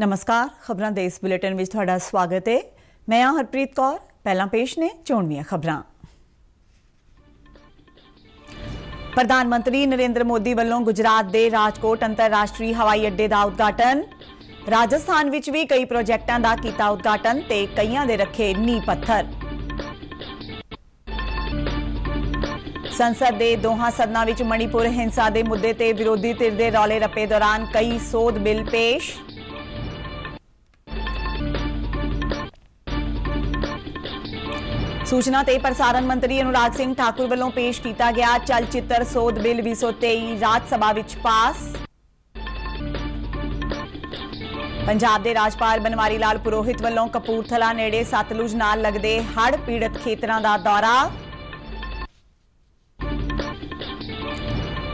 नमस्कार, खबरां दे इस बुलेटिन विच तुहाडा स्वागत है। मैं हां हरप्रीत कौर। पहला पेश ने चोणवीआं खबरां। प्रधानमंत्री नरेंद्र मोदी वालों गुजरात के राजकोट अंतरराष्ट्रीय हवाई अड्डे का उद्घाटन। राजस्थान विच भी कई प्रोजेक्टां दा कीता उद्घाटन ते कईयां दे रखे नींह पत्थर। संसद के दोहां सदनां विच मणिपुर हिंसा के मुद्दे ते विरोधी धिर दे रौले रप्पे दौरान कई सोध बिल पेश। सूचना ते प्रसारण मंत्री अनुराग सिंह ठाकुर वालों पेश किया गया चलचित्र सोध बिल 2023 राज सभा विच पास। पंजाब के राज्यपाल बनवारी लाल पुरोहित वालों कपूरथला नेड़े सतलुज नाल लगदे हड़ पीड़ित खेतरां दा दौरा।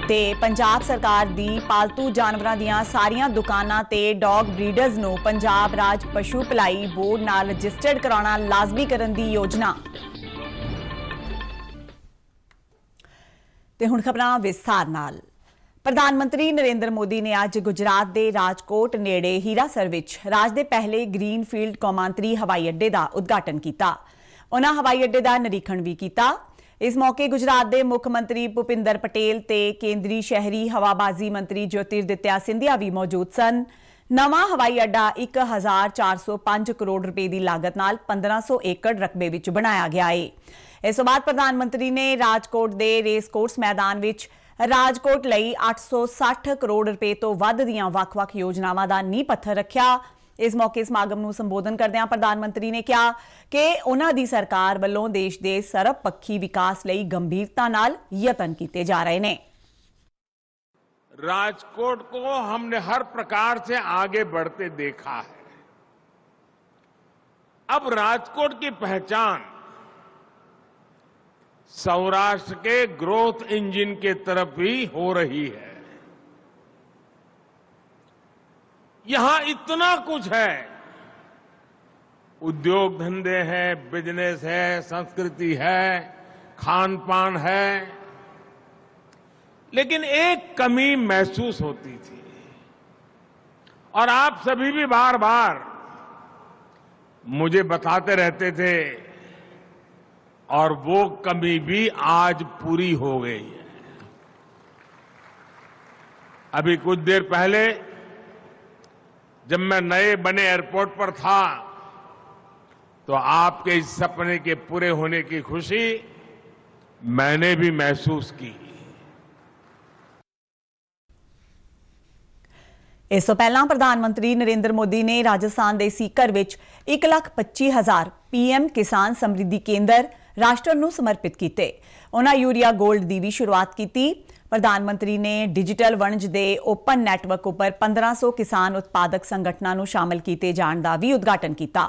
ते पंजाब सरकार दी पालतू जानवरां दीयां सारियां दुकानां ते डॉग ब्रीडर्स नूं पंजाब राज पशु भलाई बोर्ड नाल रजिस्टर्ड कराउणा लाजमी करन दी योजना। ते हुण खबरां विस्तार नाल। प्रधानमंत्री नरेंद्र मोदी ने अज गुजरात के राजकोट नेड़े हीरासर विच राज के पहले ग्रीनफील्ड कौमांतरी हवाई अड्डे का उद्घाटन किया। उन्हां हवाई अड्डे का निरीखण भी किया। इस मौके गुजरात के मुख मंत्री भुपिंदर पटेल ते केंद्रीय शहरी हवाबाजी मंत्री ज्योतिरादित्य सिंधिया भी मौजूद सन। नवा हवाई अड्डा 1405 करोड़ रुपए की लागत नाल 1500 एकड़ रकबे विच बनाया गया है। इस बाद प्रधानमंत्री ने राजकोट के रेसकोर्स मैदान विच राजकोट लई 860 करोड़ रुपए तो वध दीयां वख-वख योजनावां दा नींह पत्थर रखिया। इस मौके समागम नूं संबोधन करदिआं प्रधानमंत्री ने कहा कि उन्हां दी सरकार वल्लों देश के सर्वपक्षी विकास लई गंभीरता नाल यतन कीते जा रहे हैं। राजकोट को हमने हर प्रकार से आगे बढ़ते देखा है। अब राजकोट की पहचान सौराष्ट्र के ग्रोथ इंजन के तरफ भी हो रही है। यहां इतना कुछ है, उद्योग धंधे हैं, बिजनेस है, संस्कृति है, खान पान है, लेकिन एक कमी महसूस होती थी और आप सभी भी बार बार मुझे बताते रहते थे और वो कमी भी आज पूरी हो गई है। अभी कुछ देर पहले जब मैं नए बने एयरपोर्ट पर था तो आपके इस सपने के पूरे होने की खुशी मैंने भी महसूस की। इस तो पहला प्रधानमंत्री नरेंद्र मोदी ने राजस्थान के सीकर विच 1,25,000 पीएम किसान समृद्धि केंद्र राष्ट्र नूं समर्पित किए। उन्हां यूरिया गोल्ड की भी शुरुआत की। प्रधानमंत्री ने डिजिटल वणज के ओपन नैटवर्क उपर 1500 किसान उत्पादक संगठनों नूं शामिल किए जाण दा भी उद्घाटन किया।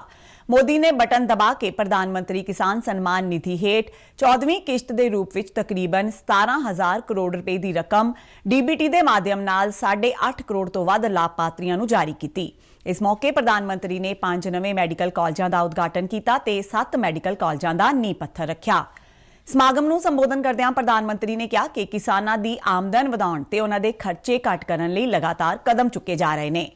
मोदी ने बटन दबा के प्रधानमंत्री किसान सम्मान निधि हेठ 14वीं किश्त के रूप में तकरीबन 17,000 करोड़ रुपए की रकम डीबीटी के माध्यम नाल 8.5 करोड़ तो वध लाभपात्रियों नूं जारी की। इस मौके प्रधानमंत्री ने 5 नवे मैडिकल कॉलेजों का उद्घाटन किया ते 7 मैडिकल कॉलेजों का नींह पत्थर रखिया। समागम नूं संबोधन करदिआं प्रधानमंत्री ने कहा कि किसानां दी आमदन वधाउण ते उन्हां दे खर्चे घट करन लई लगातार कदम चुके जा रहे हैं।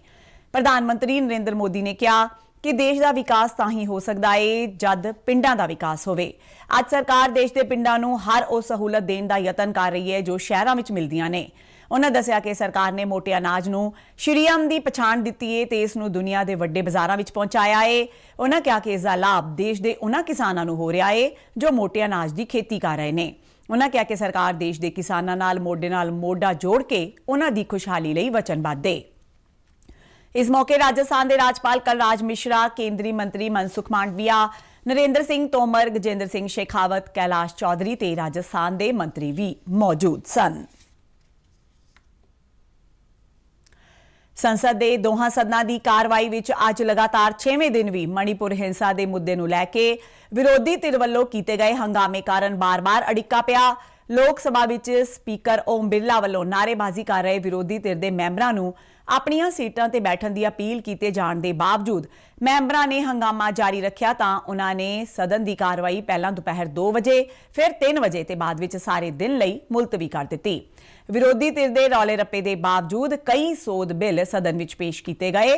प्रधानमंत्री नरेंद्र मोदी ने कहा कि देश का विकास तां ही हो सकता है जद पिंडां दा विकास होवे। अज सरकार देश के पिंडां नूं हर वो सहूलत देण दा यतन कर रही है जो शहरां विच मिलदियां ने। उन्होंने दस्सिया कि सरकार ने मोटे अनाज नूं श्रीयम की पछाण दित्ती है ते इस नूं दुनिया के वड्डे बाजारां विच पहुंचाया है। उन्होंने कहा कि इसका लाभ देश के उन्हां किसानां नूं हो रहा है जो मोटे अनाज की खेती कर रहे हैं। उन्होंने कहा कि सरकार देश के किसानां नाल मोढा जोड़ के उन्हां दी खुशहाली लई वचनबद्ध है। इस मौके राजस्थान के राज्यपाल कलराज मिश्रा, केंद्रीय मंत्री मनसुख मांडविया, नरेंद्र सिंह तोमर, गजेंद्र सिंह शेखावत, कैलाश चौधरी ते राजस्थान के मंत्री भी मौजूद सन। संसद के दोहां सदनां की कार्रवाई विच अज लगातार 6वें दिन भी मणिपुर हिंसा के मुद्दे नूं लैके विरोधी धिर वल्लों कीते गए हंगामे कारण बार-बार अड़िक्का पिया। लोक सभा विच स्पीकर ओम बिरला वल्लों नारेबाजी कर रहे विरोधी धिर के मैंबरां नूं अपनियां सीटां ते बैठण की अपील कीते जाण दे बावजूद मैंबरां ने हंगामा जारी रखिया तां उन्हां ने सदन की कार्रवाई पहलां दोपहर 2 बजे फिर 3 बजे ते बाद विच सारे दिन लई मुलतवी कर दित्ती। विरोधी धिर दे रौले रप्पे के बावजूद कई सोध बिल सदन विच पेश किए गए।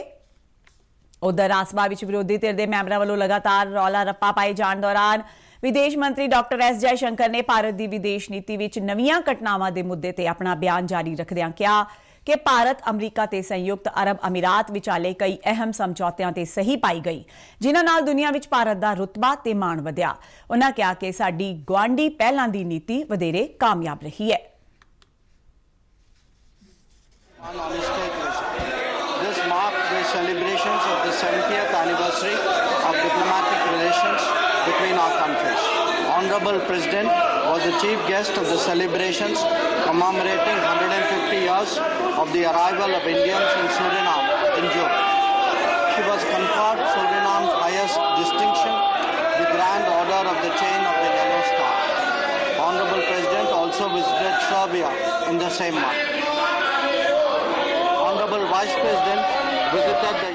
उधर राज सभा विच विरोधी धिर दे मैंबरां वल्लों लगातार रौला रप्पा पाए जाण दौरान विदेश मंत्री डॉक्टर एस जयशंकर ने भारत की विदेश नीति विच नवीआं घटनावां दे मुद्दे ते अपना बयान जारी रखदिआं कहा कि भारत अमरीका ते संयुक्त अरब अमीरात विचाले कई अहम समझौतिਆਂ ते सही पाई गई जिन्हां नाल दुनिया विच भारत दा रुतबा ते मान वधिआ। उन्हां कहा कि साडी गुआंढी पहलां दी नीति वधेरे कामयाब रही है। This marked the celebrations of the 70th anniversary of diplomatic relations between our countries. Honorable President was the chief guest of the celebrations commemorating 150 years of the arrival of Indians in Suriname in June. She was conferred Suriname's highest distinction, the Grand Order of the Chain of the Yellow Star. Honorable President also visited Serbia in the same month. Honorable Vice President visited the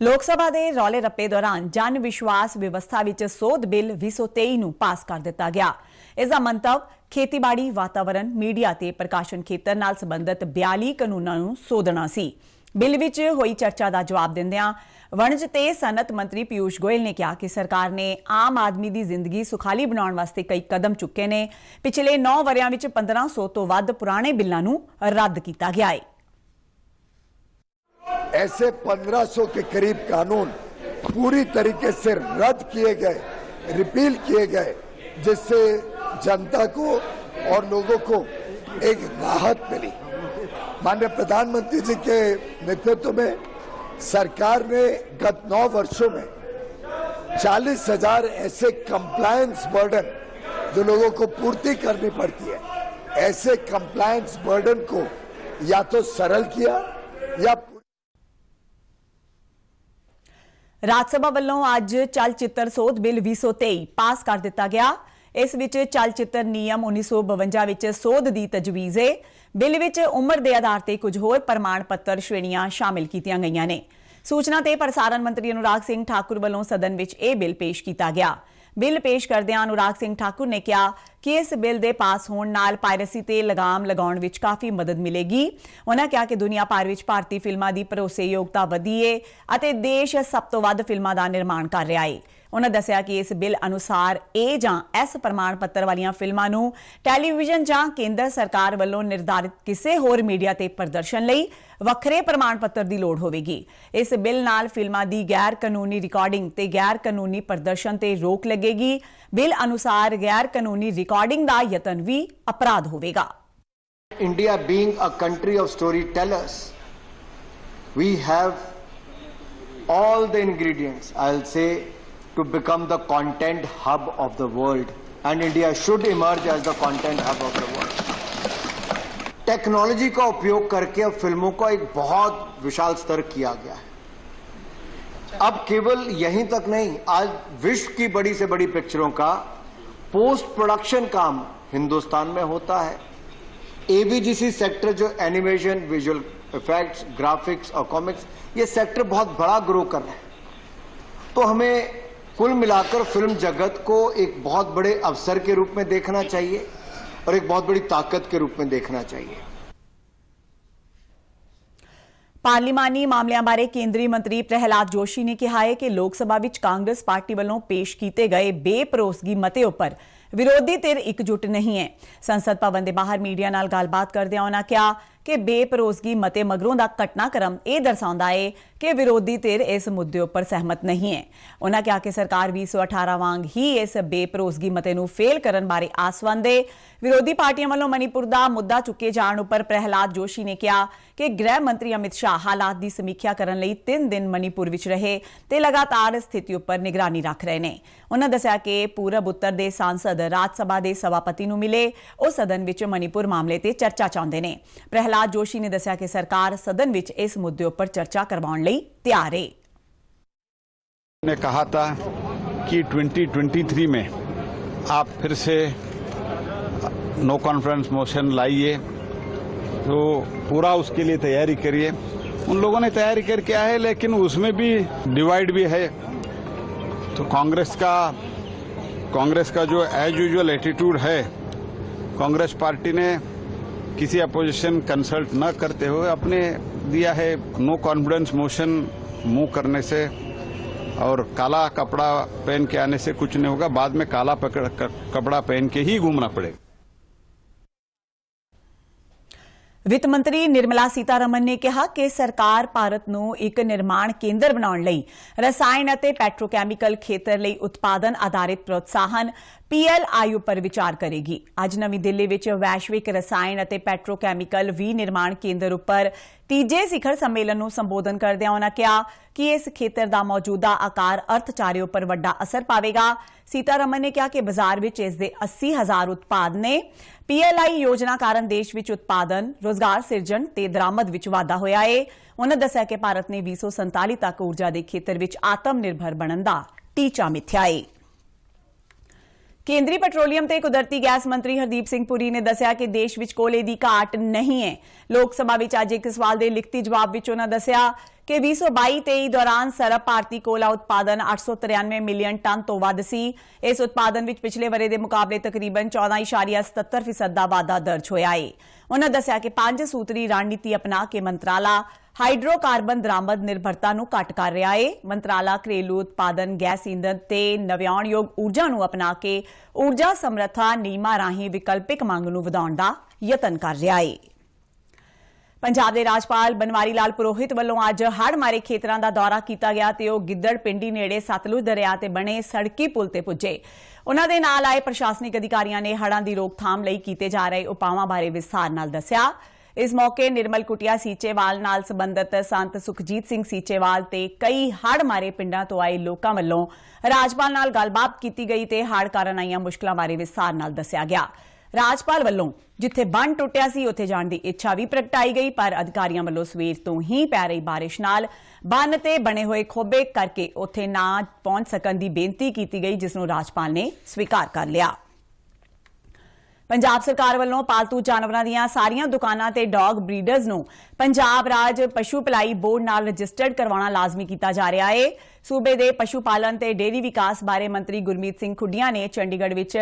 लोक सभा के रौले रप्पे दौरान जन विश्वास व्यवस्था विच सोध bill 2023 नूं पास कर दिता गया। इसका मंतव खेतीबाड़ी, वातावरण, मीडिया ते प्रकाशन खेतर नाल संबंधित 42 कानूनां नूं सोधना सी। बिल विच होई चर्चा का जवाब दिंदिआं वणज ते सनत मंत्री पीयूष गोयल ने कहा कि सरकार ने आम आदमी की जिंदगी सुखाली बनाउण वास्ते कई कदम चुके ने। पिछले 9 वरियां विच 1500 तो वध पुराने बिलां नूं रद्द किया गया है। ऐसे 1500 के करीब कानून पूरी तरीके से रद्द किए गए, रिपील किए गए, जिससे जनता को और लोगों को एक राहत मिली। माननीय प्रधानमंत्री जी के नेतृत्व में सरकार ने गत 9 वर्षों में 40,000 ऐसे कंप्लायंस बर्डन जो लोगों को पूर्ति करनी पड़ती है, ऐसे कंप्लायंस बर्डन को या तो सरल किया या राज्यसभा वालों अज चलचित्र सोध बिल 2023 पास कर दिता गया। इस विच चलचित्र नियम 1952 विच सोध की तजवीज़ है। बिल विच उम्र के आधार पर कुछ होर प्रमाण पत्र श्रेणियां शामिल कीतियां गईयां ने। सूचना ते प्रसारण मंत्री अनुराग सिंह ठाकुर वालों सदन विच यह बिल पेश किया गया। बिल पेश करदिआं अनुराग सिंह ठाकुर ने कहा कि इस बिल के पास होने नाल पायरेसी ते लगाम लगाउण विच काफ़ी मदद मिलेगी। उन्होंने कहा कि दुनिया भर विच भारतीय फिल्मां की भरोसेयोगता वधी है अते देश सब तो वध फिल्मां का निर्माण कर रहा है। उन्होंने दस्सिया कि इस बिल अनुसार ए जां एस प्रमाण पत्र वालियां फिल्मां नूं टैलीविजन जां केंद्र सरकार वालों निर्धारित किसी होर मीडिया ते प्रदर्शन लई वखरे प्रमाण पत्र की लोड़ होवेगी। इस बिल नाल फिल्मां दी गैर कानूनी रिकॉर्डिंग ते गैर कानूनी प्रदर्शन ते रोक लगेगी। बिल अनुसार गैर कानूनी रिकॉर्डिंग का यतन भी अपराध होवेगा। India being a country of storytellers, we have all the ingredients, I'll say, to become the content hub of the world, and India should emerge as the content hub of the world. Technology का उपयोग करके अब फिल्मों को एक बहुत विशाल स्तर किया गया है। अब केवल यहीं तक नहीं, आज विश्व की बड़ी से बड़ी पिक्चरों का पोस्ट प्रोडक्शन काम हिंदुस्तान में होता है। एबीजीसी सेक्टर जो एनिमेशन, विजुअल इफेक्ट्स, ग्राफिक्स और कॉमिक्स, ये सेक्टर बहुत बड़ा ग्रो कर रहा है। तो हमें कुल मिलाकर फिल्म जगत को एक बहुत बड़े अवसर के रूप में देखना चाहिए और एक बहुत बड़ी ताकत के रूप में देखना चाहिए। पार्लिमानी मामलों बारे केंद्रीय मंत्री प्रहलाद जोशी ने कहा है कि लोक सभा विच कांग्रेस पार्टी वालों पेश किए गए बेभरोसगी मते उपर विरोधी धिर एकजुट नहीं है। संसद भवन के बाहर मीडिया नाल गलबात करदिआं उन्होंने कहा कि बेभरोसगी मते मगरों का घटनाक्रम यह दर्शाता है कि विरोधी धिर इस मुद्दे उपर सहमत नहीं है। उन्होंने कहा कि सरकार 2018 वांग ही इस बेभरोसगी मते नूं फेल करन बारे आसवंद है। विरोधी पार्टियों वालों मणिपुर का मुद्दा चुके जाण उपर प्रहलाद जोशी ने कहा कि गृह मंत्री अमित शाह हालात की समीक्षा करने लई 3 दिन मणिपुर विच रहे ते लगातार स्थिति उपर निगरानी रख रहे हैं। उन्होंने दस्सिया कि पूरब उत्तर के सांसद राज सभा के सभापति नूं मिले, वो सदन विच मणिपुर मामले ते चर्चा चाहते हैं। प्रहलाद जोशी ने दस्सिया कि सरकार सदन विच इस मुद्दे उपर चर्चा करवाउण लई तैयार है। ने कहा था कि 2023 में आप फिर से नो कॉन्फ्रेंस मोशन लाइए, तो पूरा उसके लिए तैयारी करिए। उन लोगों ने तैयारी करके आए, लेकिन उसमें भी डिवाइड भी है। तो कांग्रेस का जो एज यूजुअल एटीट्यूड है, कांग्रेस पार्टी ने किसी अपोजिशन कंसल्ट न करते हुए अपने दिया है नो कॉन्फिडेंस मोशन मूव करने से, और काला कपड़ा पहन के आने से कुछ नहीं होगा, बाद में काला कपड़ा पहन के ही घूमना पड़ेगा। ਵਿੱਤ ਮੰਤਰੀ ਨਿਰਮਲਾ ਸੀਤਾਰਮਨ ਨੇ ਕਿਹਾ ਕਿ ਸਰਕਾਰ ਭਾਰਤ ਨੂੰ ਇੱਕ ਨਿਰਮਾਣ ਕੇਂਦਰ ਬਣਾਉਣ ਲਈ ਰਸਾਇਣ ਅਤੇ ਪੈਟਰੋਕੈਮੀਕਲ ਖੇਤਰ ਲਈ ਉਤਪਾਦਨ ਆਧਾਰਿਤ ਪ੍ਰੋਤਸਾਹਨ PLI ਉੱਪਰ ਵਿਚਾਰ ਕਰੇਗੀ। ਅੱਜ ਨਵੀਂ ਦਿੱਲੀ ਵਿੱਚ ਵੈਸ਼ਵਿਕ ਰਸਾਇਣ ਅਤੇ ਪੈਟਰੋਕੈਮੀਕਲ ਵਿਨਿਰਮਾਣ ਕੇਂਦਰ ਉੱਪਰ ਤੀਜੇ ਸਿਖਰ ਸੰਮੇਲਨ ਨੂੰ ਸੰਬੋਧਨ ਕਰਦਿਆਂ ਉਨ੍ਹਾਂ ਕਿਹਾ ਕਿ ਇਸ ਖੇਤਰ ਦਾ ਮੌਜੂਦਾ ਆਕਾਰ ਅਰਥਚਾਰੇ ਉੱਪਰ ਵੱਡਾ ਅਸਰ ਪਾਵੇਗਾ। ਸੀਤਾਰਮਨ ਨੇ ਕਿਹਾ ਕਿ ਬਾਜ਼ਾਰ ਵਿੱਚ ਇਸ ਦੇ 80,000 ਉਤਪਾਦ ਨੇ। PLI ਯੋਜਨਾ ਕਾਰਨ ਦੇਸ਼ ਵਿੱਚ ਉਤਪਾਦਨ, ਰੋਜ਼ਗਾਰ ਸਿਰਜਣ ਤੇ ਦਰਾਮਦ ਵਿੱਚ ਵਾਧਾ ਹੋਇਆ ਹੈ। ਉਨ੍ਹਾਂ ਦੱਸਿਆ ਕਿ ਭਾਰਤ ਨੇ 2047 ਤੱਕ ਊਰਜਾ ਦੇ ਖੇਤਰ ਵਿੱਚ ਆਤਮ ਨਿਰਭਰ ਬਣਨ ਦਾ ਟੀਚਾ ਮਿਥਿਆ ਹੈ। ਕੇਂਦਰੀ ਪੈਟਰੋਲੀਅਮ ਤੇ ਕੁਦਰਤੀ ਗੈਸ ਮੰਤਰੀ ਹਰਦੀਪ ਸਿੰਘ ਪੁਰੀ ਨੇ ਦੱਸਿਆ ਕਿ ਦੇਸ਼ ਵਿੱਚ ਕੋਲੇ ਦੀ ਘਾਟ ਨਹੀਂ ਹੈ। ਲੋਕ ਸਭਾ ਵਿੱਚ ਅੱਜ ਇੱਕ ਸਵਾਲ ਦੇ ਲਿਖਤੀ ਜਵਾਬ ਵਿੱਚ ਉਨ੍ਹਾਂ ਦੱਸਿਆ ਕਿ 2022-23 ਦੌਰਾਨ ਸਰਬ ਭਾਰਤੀ ਕੋਲਾ ਉਤਪਾਦਨ 893 ਮਿਲੀਅਨ ਟਨ ਤੋਂ ਵੱਧ ਸੀ। ਇਸ ਉਤਪਾਦਨ ਵਿੱਚ ਪਿਛਲੇ ਵਰੇ ਦੇ ਮੁਕਾਬਲੇ ਤਕਰੀਬਨ 14.77% ਦਾ ਵਾਧਾ ਦਰਜ ਹੋਇਆ ਹੈ। ਉਨ੍ਹਾਂ ਦੱਸਿਆ ਕਿ 5 ਸੂਤਰੀ ਰਣਨੀਤੀ ਅਪਣਾ ਕੇ ਮੰਤਰਾਲਾ ਹਾਈਡਰੋਕਾਰਬਨ ਦਰਾਮਦ ਨਿਰਭਰਤਾ ਨੂੰ ਘੱਟ ਕਰ ਰਿਹਾ ਹੈ। ਮੰਤਰਾਲਾ ਘਰੇਲੂ ਉਤਪਾਦਨ, ਗੈਸ ਈਂਧਨ ਤੇ ਨਵਿਆਉਣਯੋਗ ਊਰਜਾ ਨੂੰ ਅਪਣਾ ਕੇ ਊਰਜਾ ਸਮਰੱਥਾ ਨਿਯਮਾਂ ਰਾਹੀਂ ਵਿਕਲਪਿਕ ਮੰਗ ਨੂੰ ਵਧਾਉਣ ਦਾ ਯਤਨ ਕਰ ਰਿਹਾ ਹੈ। ਪੰਜਾਬ ਦੇ ਰਾਜਪਾਲ ਬਨਵਾਰੀ ਲਾਲ ਪੁਰੋਹਿਤ ਵੱਲੋਂ ਅੱਜ ਹੜ੍ਹ ਮਾਰੇ ਖੇਤਰਾਂ ਦਾ ਦੌਰਾ ਕੀਤਾ ਗਿਆ ਤੇ ਉਹ ਗਿੱਦੜ ਪਿੰਡੀ ਨੇੜੇ ਸਤਲੁਜ ਦਰਿਆ ਤੇ ਬਣੇ ਸੜਕੀ ਪੁਲ ਤੇ ਪੁੱਜੇ। ਉਨ੍ਹਾਂ ਦੇ ਨਾਲ ਆਏ ਪ੍ਰਸ਼ਾਸਨਿਕ ਅਧਿਕਾਰੀਆਂ ਨੇ ਹੜ੍ਹਾਂ ਦੀ ਰੋਕਥਾਮ ਲਈ ਕੀਤੇ ਜਾ ਰਹੇ ਉਪਾਵਾਂ ਬਾਰੇ ਵਿਸਥਾਰ ਨਾਲ ਦੱਸਿਆ। ਇਸ ਮੌਕੇ ਨਿਰਮਲ ਕੁਟੀਆ ਸੀਚੇਵਾਲ ਨਾਲ ਸੰਬੰਧਿਤ ਸੰਤ ਸੁਖਜੀਤ ਸਿੰਘ ਸੀਚੇਵਾਲ ਤੇ ਕਈ ਹੜ੍ਹ ਮਾਰੇ ਪਿੰਡਾਂ ਤੋਂ ਆਏ ਲੋਕਾਂ ਵੱਲੋਂ ਰਾਜਪਾਲ ਨਾਲ ਗੱਲਬਾਤ ਕੀਤੀ ਗਈ ਤੇ ਹੜ੍ਹ ਕਾਰਨ ਆਈਆਂ ਮੁਸ਼ਕਲਾਂ ਬਾਰੇ ਵਿਸਥਾਰ ਨਾਲ ਦੱਸਿਆ ਗਿਆ। ਰਾਜਪਾਲ ਵੱਲੋਂ ਜਿੱਥੇ ਬੰਨ੍ਹ ਟੁੱਟਿਆ ਸੀ ਉੱਥੇ ਜਾਣ ਦੀ ਇੱਛਾ ਵੀ ਪ੍ਰਗਟਾਈ ਗਈ, ਪਰ ਅਧਿਕਾਰੀਆਂ ਵੱਲੋਂ ਸਵੇਰ ਤੋਂ ਹੀ ਪੈ ਰਹੀ ਬਾਰਿਸ਼ ਨਾਲ ਬੰਨ੍ਹ ਤੇ ਬਣੇ ਹੋਏ ਖੋਬੇ ਕਰਕੇ ਉੱਥੇ ਨਾ ਪਹੁੰਚ ਸਕਣ ਦੀ ਬੇਨਤੀ ਕੀਤੀ ਗਈ, ਜਿਸ ਨੂੰ ਰਾਜਪਾਲ ਨੇ ਸਵੀਕਾਰ ਕਰ ਲਿਆ। ਪੰਜਾਬ ਸਰਕਾਰ ਵੱਲੋਂ ਪਾਲਤੂ ਜਾਨਵਰਾਂ ਦੀਆਂ ਸਾਰੀਆਂ ਦੁਕਾਨਾਂ ਤੇ ਡੌਗ ਬਰੀਡਰਜ਼ ਨੂੰ ਪੰਜਾਬ ਰਾਜ ਪਸ਼ੂ ਭਲਾਈ ਬੋਰਡ ਨਾਲ ਰਜਿਸਟਰਡ ਕਰਵਾਉਣਾ ਲਾਜ਼ਮੀ ਕੀਤਾ ਜਾ ਰਿਹਾ ਹੈ। ਸੂਬੇ ਦੇ ਪਸ਼ੂ ਪਾਲਣ ਤੇ ਡੇਅਰੀ ਵਿਕਾਸ ਬਾਰੇ ਮੰਤਰੀ ਗੁਰਮੀਤ ਸਿੰਘ ਖੁੱਡੀਆਂ ਨੇ ਚੰਡੀਗੜ੍ਹ ਵਿੱਚ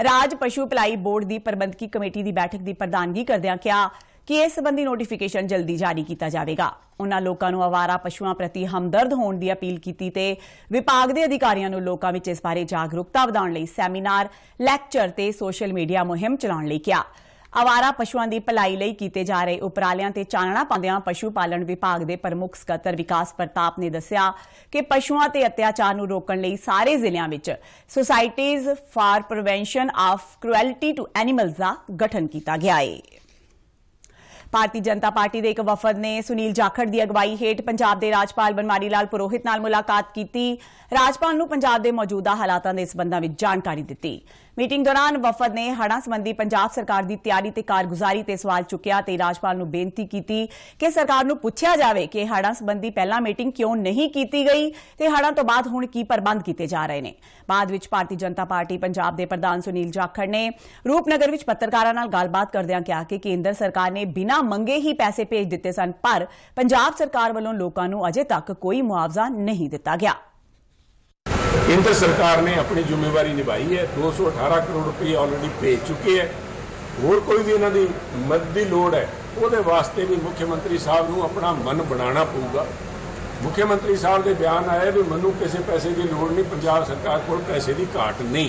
ਰਾਜ ਪਸ਼ੂ ਭਲਾਈ ਬੋਰਡ ਦੀ ਪ੍ਰਬੰਧਕੀ ਕਮੇਟੀ ਦੀ ਬੈਠਕ ਦੀ ਪ੍ਰਧਾਨਗੀ ਕਰਦਿਆਂ ਕਿਹਾ ਕਿ ਇਸ ਸੰਬੰਧੀ ਨੋਟੀਫਿਕੇਸ਼ਨ ਜਲਦੀ ਜਾਰੀ ਕੀਤਾ ਜਾਵੇਗਾ। ਉਨ੍ਹਾਂ ਲੋਕਾਂ ਨੂੰ ਅਵਾਰਾ ਪਸ਼ੂਆਂ ਪ੍ਰਤੀ ਹਮਦਰਦ ਹੋਣ ਦੀ ਅਪੀਲ ਕੀਤੀ ਤੇ ਵਿਭਾਗ ਦੇ ਅਧਿਕਾਰੀਆਂ ਨੂੰ ਲੋਕਾਂ ਵਿੱਚ ਇਸ ਬਾਰੇ ਜਾਗਰੂਕਤਾ ਵਧਾਉਣ ਲਈ ਸੈਮੀਨਾਰ, ਲੈਕਚਰ ਤੇ ਸੋਸ਼ਲ ਮੀਡੀਆ ਮੁਹਿੰਮ ਚਲਾਉਣ ਲਈ ਕਿਹਾ। ਅਵਾਰਾ ਪਸ਼ੂਆਂ ਦੀ ਭਲਾਈ ਲਈ ਕੀਤੇ ਜਾ ਰਹੇ ਉਪਰਾਲਿਆਂ ਤੇ ਚਾਨਣਾ ਪਾਉਂਦਿਆਂ ਪਸ਼ੂ ਪਾਲਣ ਵਿਭਾਗ ਦੇ ਪ੍ਰਮੁੱਖ ਸਕੱਤਰ ਵਿਕਾਸ ਪ੍ਰਤਾਪ ਨੇ ਦੱਸਿਆ ਕਿ ਪਸ਼ੂਆਂ ਤੇ ਅਤਿਆਚਾਰ ਨੂੰ ਰੋਕਣ ਲਈ ਸਾਰੇ ਜ਼ਿਲ੍ਹਿਆਂ ਵਿੱਚ societies for prevention of cruelty to animals ਦਾ ਗਠਨ ਕੀਤਾ ਗਿਆ ਹੈ। ਭਾਰਤੀ ਜਨਤਾ ਪਾਰਟੀ ਦੇ ਇੱਕ ਵਫਦ ਨੇ ਸੁਨੀਲ ਜਾਖੜ ਦੀ ਅਗਵਾਈ ਹੇਠ ਪੰਜਾਬ ਦੇ ਰਾਜਪਾਲ ਬਨਵਾਰੀ ਲਾਲ ਪੁਰੋਹਿਤ ਨਾਲ ਮੁਲਾਕਾਤ ਕੀਤੀ। ਰਾਜਪਾਲ ਨੂੰ ਪੰਜਾਬ ਦੇ ਮੌਜੂਦਾ ਹਾਲਾਤਾਂ ਦੇ ਸਬੰਧਾਂ ਵਿੱਚ ਜਾਣਕਾਰੀ ਦਿੱਤੀ। ਮੀਟਿੰਗ ਦੌਰਾਨ ਵਫਦ ਨੇ ਹੜ੍ਹਾਂ ਸੰਬੰਧੀ ਪੰਜਾਬ ਸਰਕਾਰ ਦੀ ਤਿਆਰੀ ਤੇ ਕਾਰਗੁਜ਼ਾਰੀ ਤੇ ਸਵਾਲ ਚੁੱਕਿਆ ਤੇ ਰਾਜਪਾਲ ਨੂੰ ਬੇਨਤੀ ਕੀਤੀ ਕਿ ਸਰਕਾਰ ਨੂੰ ਪੁੱਛਿਆ ਜਾਵੇ ਕਿ ਹੜ੍ਹਾਂ ਸੰਬੰਧੀ ਪਹਿਲਾਂ ਮੀਟਿੰਗ ਕਿਉਂ ਨਹੀਂ ਕੀਤੀ ਗਈ ਤੇ ਹੜ੍ਹਾਂ ਤੋਂ ਬਾਅਦ ਹੁਣ ਕੀ ਪ੍ਰਬੰਧ ਕੀਤੇ ਜਾ ਰਹੇ ਨੇ। ਬਾਅਦ ਵਿੱਚ ਭਾਰਤੀ ਜਨਤਾ ਪਾਰਟੀ ਪੰਜਾਬ ਦੇ ਪ੍ਰਧਾਨ ਸੁਨੀਲ ਜਾਖੜ ਨੇ ਰੂਪਨਗਰ ਵਿੱਚ ਪੱਤਰਕਾਰਾਂ ਨਾਲ ਗੱਲਬਾਤ ਕਰਦਿਆਂ ਕਿਹਾ ਕਿ ਕੇਂਦਰ ਸਰਕਾਰ ਨੇ ਬਿਨਾਂ ਮੰਗੇ ਹੀ ਪੈਸੇ ਭੇਜ ਦਿੱਤੇ ਸਨ, ਪਰ ਪੰਜਾਬ ਸਰਕਾਰ ਵੱਲੋਂ ਲੋਕਾਂ ਨੂੰ ਅਜੇ ਤੱਕ ਕੋਈ ਮੁਆਵਜ਼ਾ ਨਹੀਂ ਦਿੱਤਾ ਗਿਆ। केंद्र सरकार ने अपनी जिम्मेवारी निभाई है। 218 करोड़ रुपये ऑलरेडी भेज चुके हैं। होर कोई भी इन्हां दी मदद की लोड़ है, ਉਹਦੇ वास्ते भी मुख्यमंत्री साहब ਨੂੰ अपना मन बनाना पऊगा। मुख्यमंत्री साहब के बयान आए भी मैनू किसी पैसे की लोड़ नहीं, पंजाब सरकार को पैसे की घाट नहीं।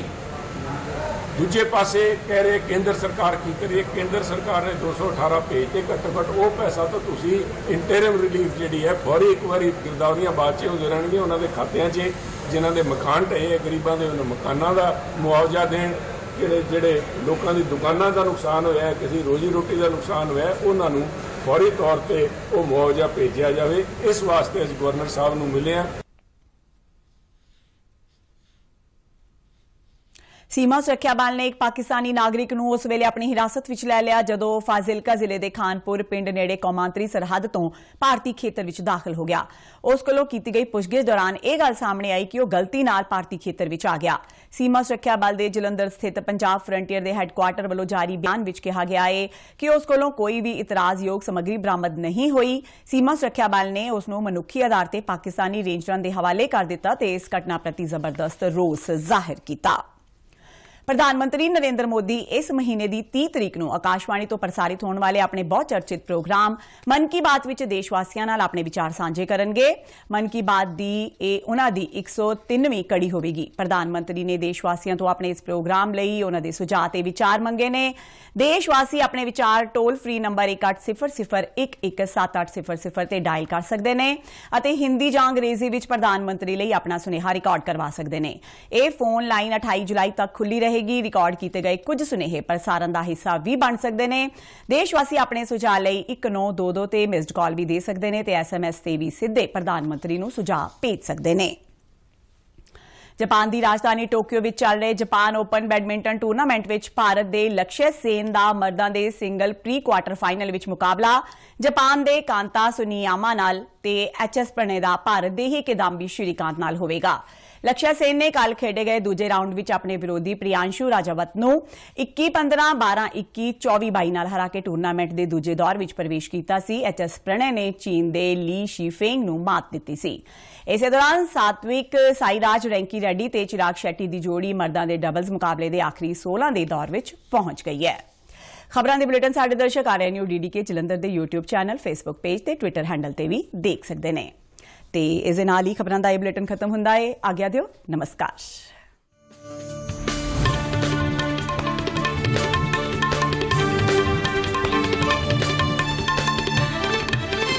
दूजे पासे कह रहे केंद्र सरकार की करिए, केंद्र सरकार ने 218 भेजते, घट्टो घट्ट वो पैसा तो तुसी इंटरिम रिलीफ जी है फौरी एक बार गिरदावरियां बाद च होंदे रहणगीਆਂ ਉਹਨਾਂ ਦੇ ਖਾਤਿਆਂ 'ਚ, जिन्हां दे मकान ढहे है गरीबां दे उन्हां मकानां दा मुआवजा देण, ਜਿਹੜੇ ਲੋਕਾਂ ਦੀ ਦੁਕਾਨਾਂ ਦਾ ਨੁਕਸਾਨ ਹੋਇਆ, ਕਿਸੇ ਰੋਜੀ ਰੋਟੀ ਦਾ ਨੁਕਸਾਨ ਹੋਇਆ, ਉਹਨਾਂ ਨੂੰ ਫੌਰੀ ਤੌਰ ਤੇ ਉਹ ਮੁਆਵਜ਼ਾ ਭੇਜਿਆ ਜਾਵੇ। ਇਸ ਵਾਸਤੇ ਅਸੀਂ ਗਵਰਨਰ ਸਾਹਿਬ ਨੂੰ ਮਿਲੇ ਹਾਂ। ਸੀਮਾ ਸੁਰੱਖਿਆ ਬਲ ਨੇ ਇੱਕ ਪਾਕਿਸਤਾਨੀ ਨਾਗਰਿਕ ਨੂੰ ਉਸ ਵੇਲੇ ਆਪਣੀ ਹਿਰਾਸਤ ਵਿੱਚ ਲੈ ਲਿਆ ਜਦੋਂ ਫਾਜ਼ਿਲਕਾ ਜ਼ਿਲ੍ਹੇ ਦੇ ਖਾਨਪੁਰ ਪਿੰਡ ਨੇੜੇ ਕੌਮਾਂਤਰੀ ਸਰਹੱਦ ਤੋਂ ਭਾਰਤੀ ਖੇਤਰ ਵਿੱਚ ਦਾਖਲ ਹੋ ਗਿਆ। ਉਸ ਕੋਲੋਂ ਕੀਤੀ ਗਈ ਪੁੱਛਗਿੱਛ ਦੌਰਾਨ ਇਹ ਗੱਲ ਸਾਹਮਣੇ ਆਈ ਕਿ ਉਹ ਗਲਤੀ ਨਾਲ ਭਾਰਤੀ ਖੇਤਰ ਵਿੱਚ ਆ ਗਿਆ। ਸੀਮਾ ਸੁਰੱਖਿਆ ਬਲ ਦੇ ਜਲੰਧਰ ਸਥਿਤ ਪੰਜਾਬ ਫਰੰਟੀਅਰ ਦੇ ਹੈੱਡਕੁਆਰਟਰ ਵੱਲੋਂ ਜਾਰੀ ਬਿਆਨ ਵਿੱਚ ਕਿਹਾ ਗਿਆ ਹੈ ਕਿ ਉਸ ਕੋਲੋਂ ਕੋਈ ਵੀ ਇਤਰਾਜ਼ਯੋਗ ਸਮੱਗਰੀ ਬਰਾਮਦ ਨਹੀਂ ਹੋਈ। ਸੀਮਾ ਸੁਰੱਖਿਆ ਬਲ ਨੇ ਉਸ ਨੂੰ ਮਨੁੱਖੀ ਆਧਾਰ ਤੇ ਪਾਕਿਸਤਾਨੀ ਰੇਂਜਰਾਂ ਦੇ ਹਵਾਲੇ ਕਰ ਦਿੱਤਾ ਤੇ ਇਸ ਘਟਨਾ ਪ੍ਰਤੀ ਜ਼ਬਰਦਸਤ ਰੋਸ ਜ਼ਾਹਿਰ ਕੀਤਾ। प्रधानमंत्री नरेंद्र मोदी इस महीने की 30 तरीक ਨੂੰ आकाशवाणी तो प्रसारित होने वाले अपने बहुत चर्चित प्रोग्राम मन की बात विच देशवासियों नाल अपने विचार सांझे करनगे। मन की बात दी ਇਹ ਉਹਨਾਂ ਦੀ 103ਵੀਂ कड़ी होगी। प्रधानमंत्री ने देशवासियों तो अपने इस प्रोग्राम ਲਈ ਉਹਨਾਂ ਦੇ ਸੁਝਾਅ ਤੇ ਵਿਚਾਰ ਮੰਗੇ ਨੇ। देशवासी अपने विचार टोल फ्री नंबर 1800117800 ਤੇ डायल कर सकते हैं ਅਤੇ हिंदी ਜਾਂ अंग्रेजी ਵਿੱਚ प्रधानमंत्री ਲਈ अपना सुनेहा रिकॉर्ड करवा सकते हैं। ਇਹ फोन लाइन 28 जुलाई तक खुली रहेगी। रिकॉर्ड किए गए कुछ सुनेहे प्रसारण का हिस्सा भी बन सकते हैं। देशवासी अपने सुझाव ਲਈ 1922 ਤੇ मिस्ड कॉल भी दे सकते हैं ਤੇ SMS ਤੇ भी सीधे प्रधानमंत्री ਨੂੰ सुझाव भेज सकते हैं। जापान की राजधानी टोक्यो में चल रहे जापान ओपन बैडमिंटन टूरनामेंट में भारत के लक्ष्य सेन का मर्दां के सिंगल प्री क्वार्टर फाइनल में मुकाबला जापान के कांता सुनियामा नाल ते HS प्रणय का भारत के ही किदांबी श्रीकांत नाल होवेगा। लक्ष्य सेन ने कल खेडे गए दूजे राउंड में अपने विरोधी प्रियांशु राजावत नूं 21-15, 12-21, 24-22 नाल हरा के टूरनामेंट के दूजे दौर में प्रवेश किया सी। HS प्रणय ने चीन के ली शीफेंग नूं मात दित्ती सी। इसे दौरान सात्विक साईराज रैंकी रेड्डी ते चिराग शेट्टी की जोड़ी मर्दां के डबल्स मुकाबले के आखिरी 16 के दौर में पहुंच गई है। खबरों के बुलेटिन साडे दर्शक RNU DDK जलंधर के यूट्यूब चैनल, फेसबुक पेज ते ट्विटर हैंडल ते भी देख सकते हैं। ते इस दे नाल ही खबरों का यह बुलेटिन खत्म हुंदा है। आज्ञा दिओ, नमस्कार।